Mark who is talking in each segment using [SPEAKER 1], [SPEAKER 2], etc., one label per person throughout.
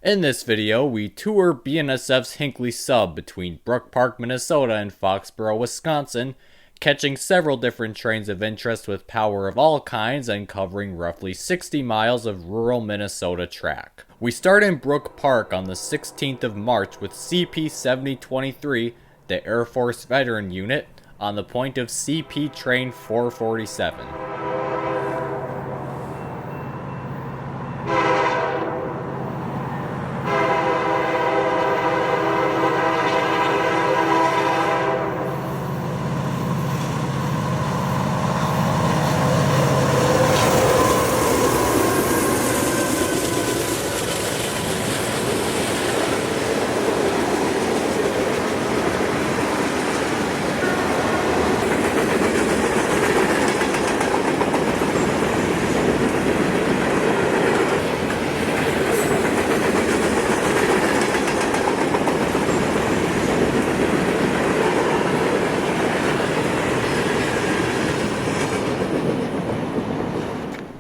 [SPEAKER 1] In this video, we tour BNSF's Hinckley sub between Brook Park, Minnesota and Foxborough, Wisconsin, catching several different trains of interest with power of all kinds and covering roughly 60 miles of rural Minnesota track. We start in Brook Park on the 16th of March with CP-7023, the Air Force Veteran Unit, on the point of CP Train 447.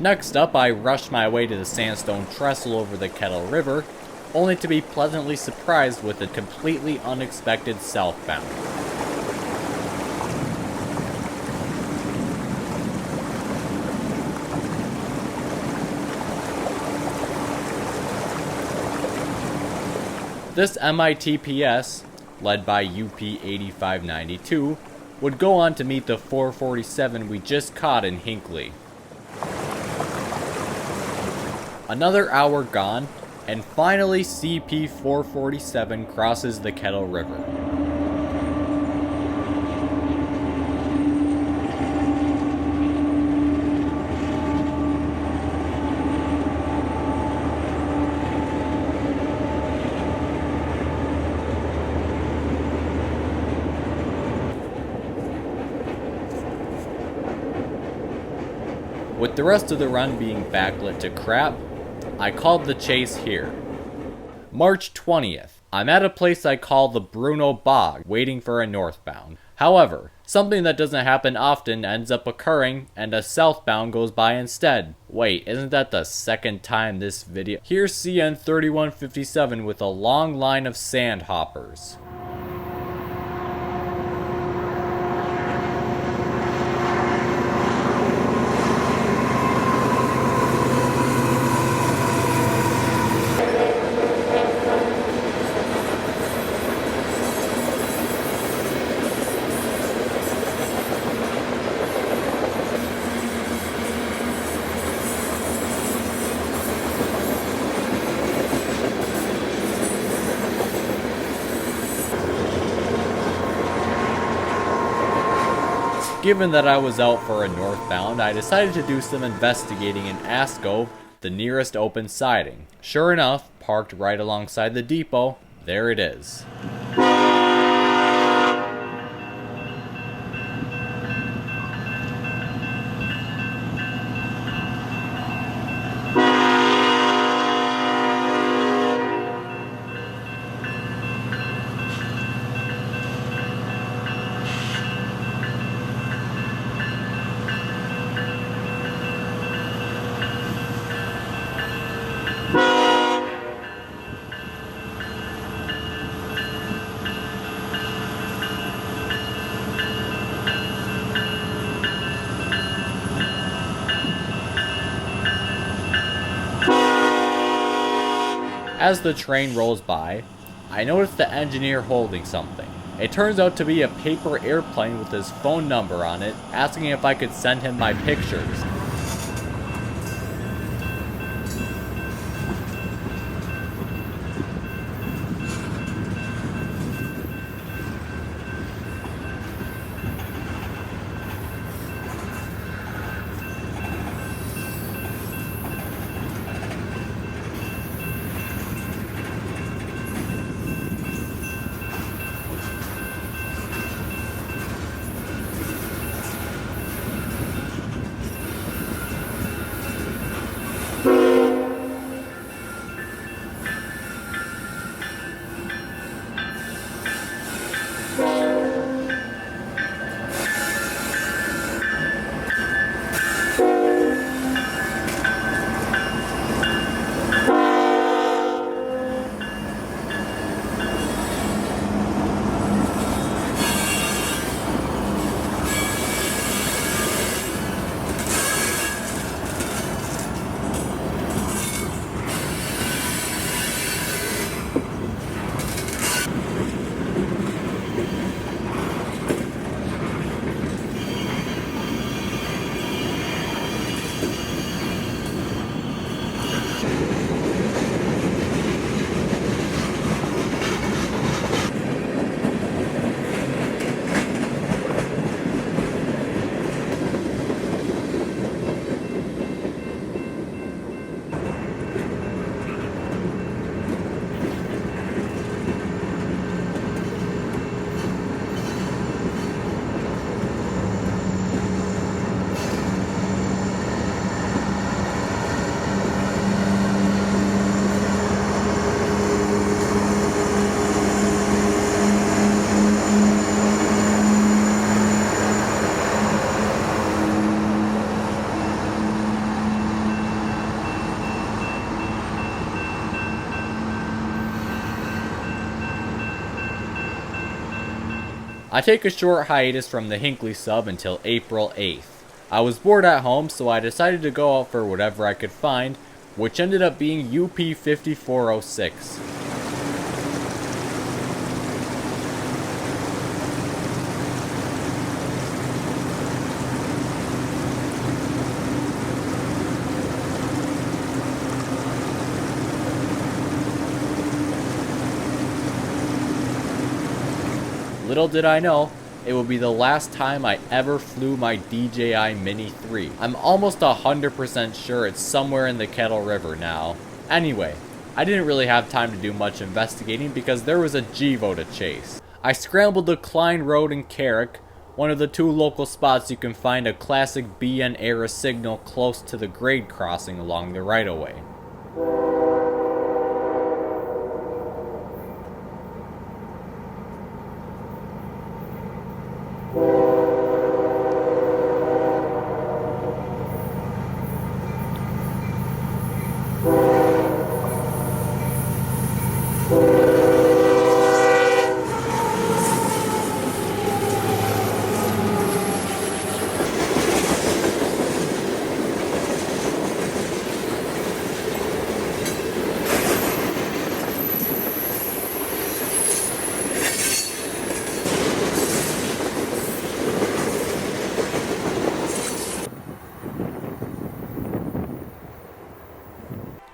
[SPEAKER 1] Next up, I rushed my way to the sandstone trestle over the Kettle River, only to be pleasantly surprised with a completely unexpected southbound. This MITPS, led by UP 8592, would go on to meet the 447 we just caught in Hinckley. Another hour gone, and finally CP-447 crosses the Kettle River. With the rest of the run being backlit to crap, I called the chase here. March 20th. I'm at a place I call the Bruno Bog, waiting for a northbound. However, something that doesn't happen often ends up occurring, and a southbound goes by instead. Wait, isn't that the second time this video? Here's CN 3157 with a long line of sandhoppers. Given that I was out for a northbound, I decided to do some investigating in Asco, the nearest open siding. Sure enough, parked right alongside the depot, there it is. As the train rolls by, I notice the engineer holding something. It turns out to be a paper airplane with his phone number on it, asking if I could send him my pictures. I take a short hiatus from the Hinckley sub until April 8th. I was bored at home, so I decided to go out for whatever I could find, which ended up being UP 5406. Little did I know, it would be the last time I ever flew my DJI Mini 3. I'm almost 100% sure it's somewhere in the Kettle River now. Anyway, I didn't really have time to do much investigating because there was a GEVO to chase. I scrambled the Klein Road in Carrick, one of the two local spots you can find a classic BN era signal close to the grade crossing along the right-of-way.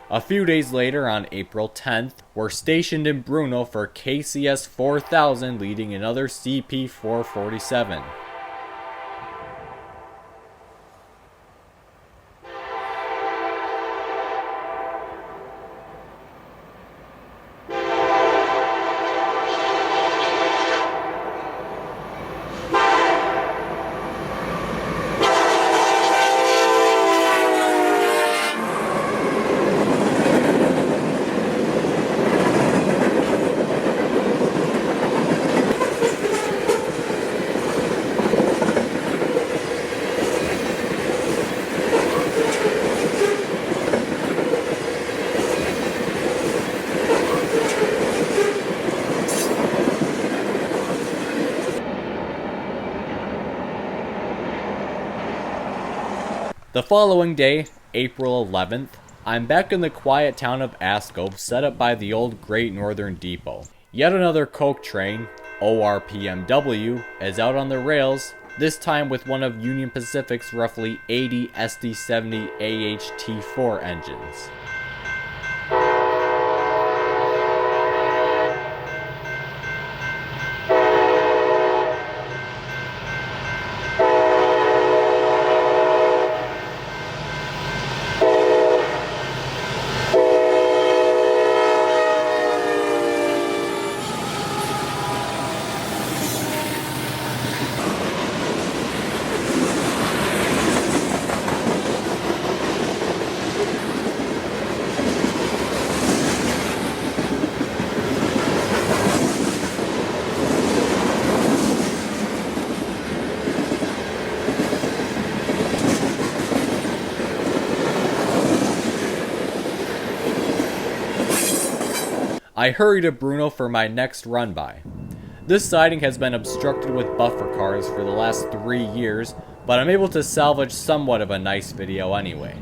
[SPEAKER 1] A few days later, on April 10th, we're stationed in Bruno for KCS 4000 leading another CP 447. The following day, April 11th, I'm back in the quiet town of Ascove, set up by the old Great Northern Depot. Yet another coke train, ORPMW, is out on the rails, this time with one of Union Pacific's roughly 80 SD70 AHT4 engines. I hurry to Bruno for my next run-by. This siding has been obstructed with buffer cars for the last 3 years, but I'm able to salvage somewhat of a nice video anyway.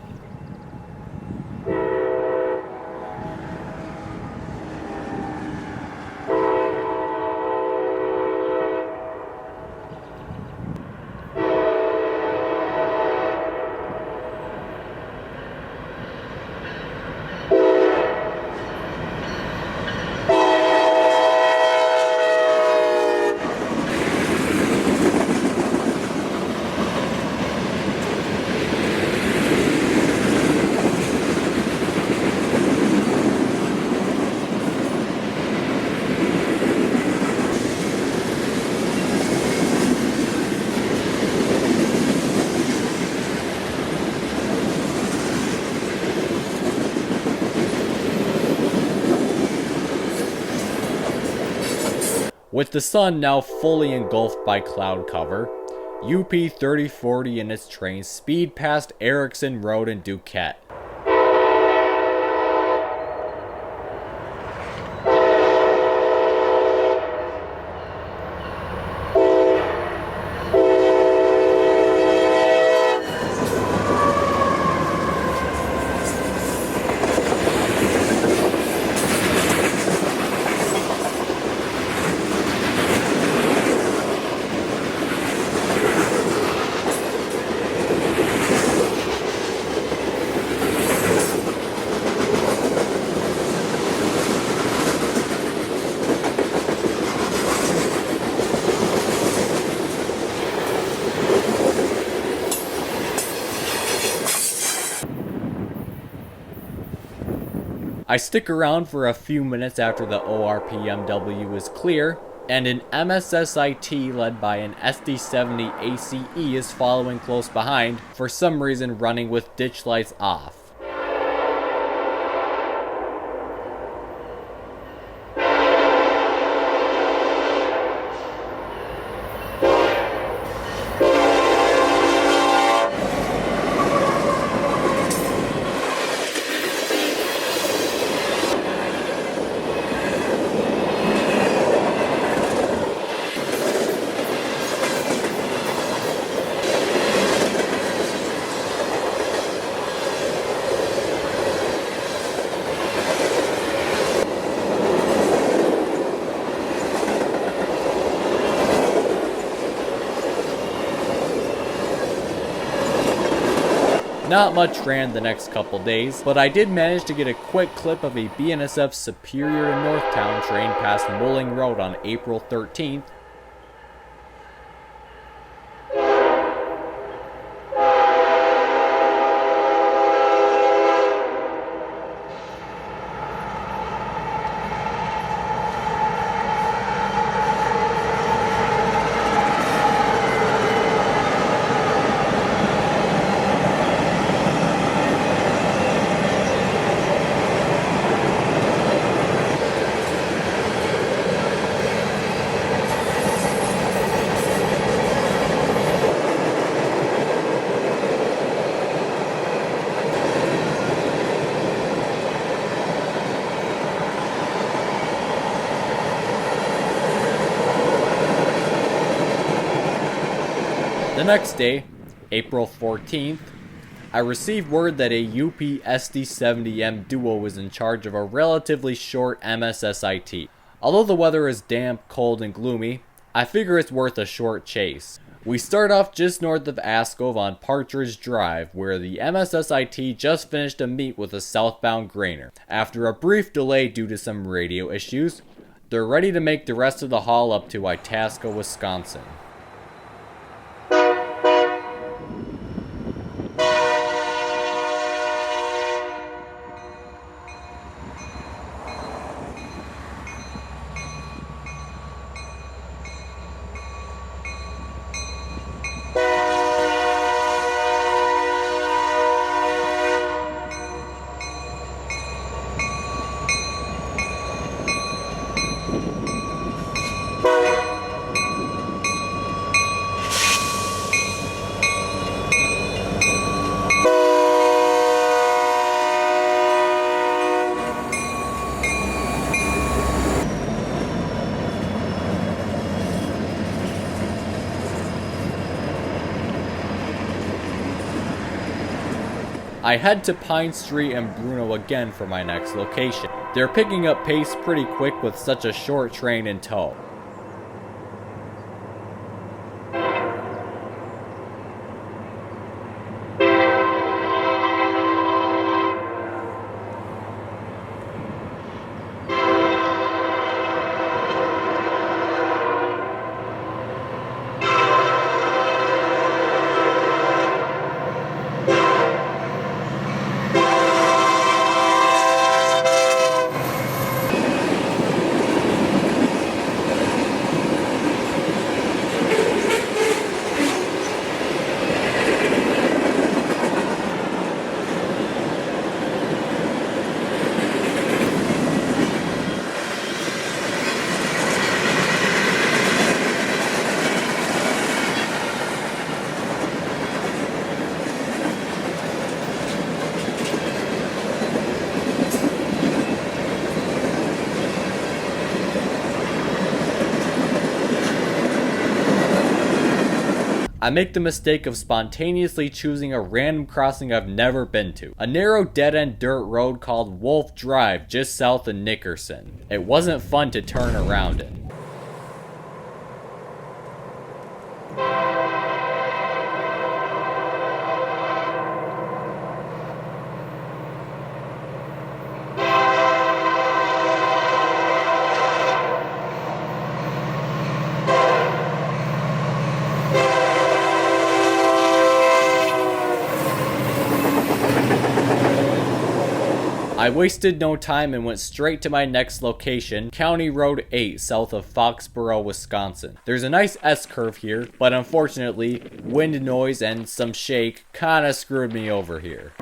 [SPEAKER 1] With the sun now fully engulfed by cloud cover, UP 3040 and its trains speed past Erickson Road and Duquette. I stick around for a few minutes after the ORPMW is clear, and an MSSIT led by an SD70 ACE is following close behind, for some reason running with ditch lights off. Not much ran the next couple days, but I did manage to get a quick clip of a BNSF Superior to Northtown train past Mulling Road on April 13th. The next day, April 14th, I received word that a UP SD70M Duo was in charge of a relatively short MSSIT. Although the weather is damp, cold, and gloomy, I figure it's worth a short chase. We start off just north of Ascove on Partridge Drive, where the MSSIT just finished a meet with a southbound grainer. After a brief delay due to some radio issues, they're ready to make the rest of the haul up to Itasca, Wisconsin. I head to Pine Street and Bruno again for my next location. They're picking up pace pretty quick with such a short train in tow. I make the mistake of spontaneously choosing a random crossing I've never been to. A narrow dead-end dirt road called Wolf Drive just south of Nickerson. It wasn't fun to turn around in. I wasted no time and went straight to my next location, County Road 8 south of Foxborough, Wisconsin. There's a nice S-curve here, but unfortunately, wind noise and some shake kinda screwed me over here.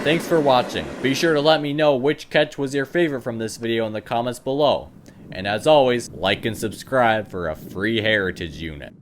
[SPEAKER 1] Thanks for watching. Be sure to let me know which catch was your favorite from this video in the comments below. And as always, like and subscribe for a free heritage unit.